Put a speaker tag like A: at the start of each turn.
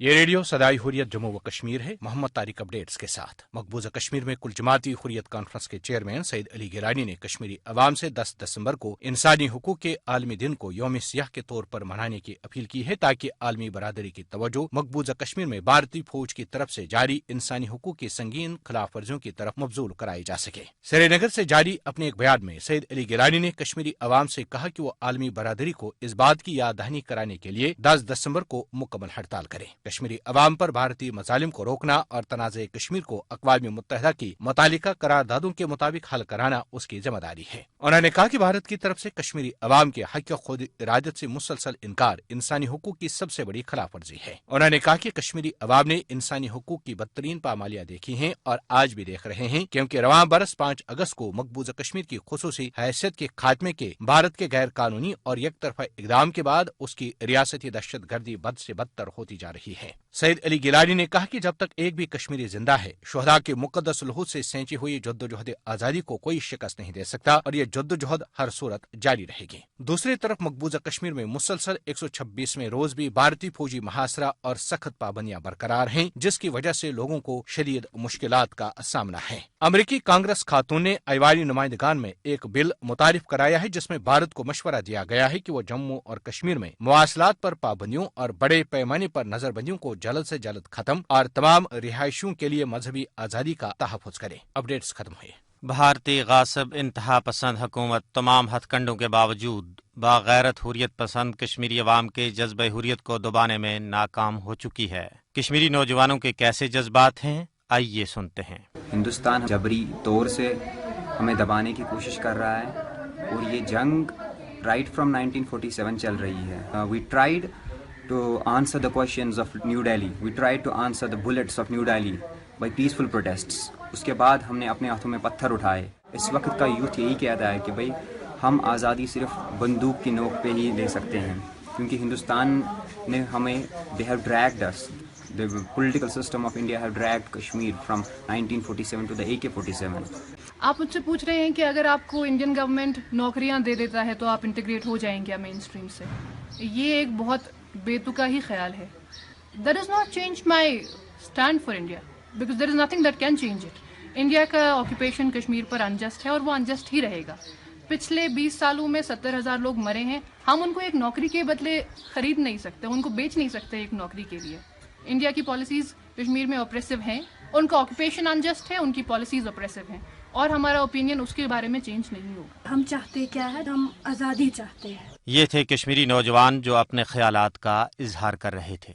A: یہ ریڈیو صدائے حریت جموں و کشمیر ہے۔ محمد طارق اپڈیٹس کے ساتھ۔ مقبوضہ کشمیر میں کل جماعتی حریت کانفرنس کے چیئرمین سید علی گیلانی نے کشمیری عوام سے 10 دسمبر کو انسانی حقوق کے عالمی دن کو یوم سیاہ کے طور پر منانے کی اپیل کی ہے تاکہ عالمی برادری کی توجہ مقبوضہ کشمیر میں بھارتی فوج کی طرف سے جاری انسانی حقوق کی سنگین خلاف ورزیوں کی طرف مبذول کرائی جا سکے۔ سری نگر سے جاری اپنے ایک بیان میں سید علی گیلانی نے کشمیری عوام سے کہا کہ وہ عالمی برادری کو اس بات کی یاد دہانی کرانے کے لیے 10 دسمبر کو مکمل ہڑتال کرے۔ کشمیری عوام پر بھارتی مظالم کو روکنا اور تنازع کشمیر کو اقوام متحدہ کی متعلقہ قراردادوں کے مطابق حل کرانا اس کی ذمہ داری ہے۔ انہوں نے کہا کہ بھارت کی طرف سے کشمیری عوام کے حق خود ارادت سے مسلسل انکار انسانی حقوق کی سب سے بڑی خلاف ورزی ہے۔ انہوں نے کہا کہ کشمیری عوام نے انسانی حقوق کی بدترین پامالیاں دیکھی ہیں اور آج بھی دیکھ رہے ہیں، کیونکہ رواں برس 5 اگست کو مقبوضہ کشمیر کی خصوصی حیثیت کے خاتمے کے بھارت کے غیر قانونی اور یک طرفہ اقدام کے بعد اس کی ریاستی دہشت گردی بد سے بدتر ہوتی جا رہی ہے۔ سید علی گیلانی نے کہا کہ جب تک ایک بھی کشمیری زندہ ہے، شہداء کے مقدس لہو سے سینچی ہوئی جدوجہد آزادی کو کوئی شکست نہیں دے سکتا اور یہ جدوجہد ہر صورت جاری رہے گی۔ دوسری طرف مقبوضہ کشمیر میں مسلسل 126ویں روز بھی بھارتی فوجی محاصرہ اور سخت پابندیاں برقرار ہیں، جس کی وجہ سے لوگوں کو شدید مشکلات کا سامنا ہے۔ امریکی کانگریس خاتون نے ایوانی نمائندگان میں ایک بل متعارف کرایا ہے جس میں بھارت کو مشورہ دیا گیا ہے کہ وہ جموں اور کشمیر میں مواصلات پر پابندیوں اور بڑے پیمانے پر نظر بندیوں کو جلد سے جلد ختم اور تمام رہائشیوں کے لیے مذہبی آزادی کا تحفظ کرے۔ اپڈیٹس ختم ہوئے۔
B: بھارتی غاصب انتہا پسند حکومت تمام ہتھ کنڈوں کے باوجود باغیرت حریت پسند کشمیری عوام کے جذبہ حریت کو دبانے میں ناکام ہو چکی ہے۔ کشمیری نوجوانوں کے کیسے جذبات ہیں، آئیے سنتے ہیں۔
C: ہندوستان جبری طور سے ہمیں دبانے کی کوشش کر رہا ہے اور یہ جنگ رائٹ فرام 1947 چل رہی ہے۔ We tried to answer the questions of New Delhi. We tried to answer the bullets of New Delhi by peaceful protests. اس کے بعد ہم نے اپنے ہاتھوں میں پتھر اٹھائے۔ اس وقت کا یوتھ یہی کہتا ہے کہ بھئی ہم آزادی صرف بندوق کی نوک پہ ہی لے سکتے ہیں، کیونکہ ہندوستان نے ہمیں they have dragged us. The political system of India have dragged Kashmir from 1947 to the AK-47.
D: آپ مجھ سے پوچھ رہے ہیں کہ اگر آپ کو انڈین گورنمنٹ نوکریاں دے دیتا ہے تو آپ انٹیگریٹ ہو جائیں گے مین اسٹریم سے؟ یہ ایک بہت بے تکا ہی خیال ہے۔ That does not change my stand for India because there is nothing that can change it. India کا آکوپیشن کشمیر پر انجسٹ ہے اور وہ انجسٹ ہی رہے گا۔ پچھلے 20 سالوں میں 70,000 لوگ مرے ہیں، ہم ان کو ایک نوکری کے بدلے خرید نہیں سکتے، ان کو بیچ نہیں سکتے ایک نوکری کے لیے۔ انڈیا کی پالیسیز کشمیر میں اوپریسو ہیں، ان کا آکوپیشن انجسٹ ہے، ان کی پالیسیز اوپریسو ہیں اور ہمارا اوپینین اس کے بارے میں چینج نہیں ہوگا۔
E: ہم چاہتے کیا ہے؟ ہم آزادی چاہتے ہیں۔
B: یہ تھے کشمیری نوجوان جو اپنے خیالات کا اظہار کر رہے تھے۔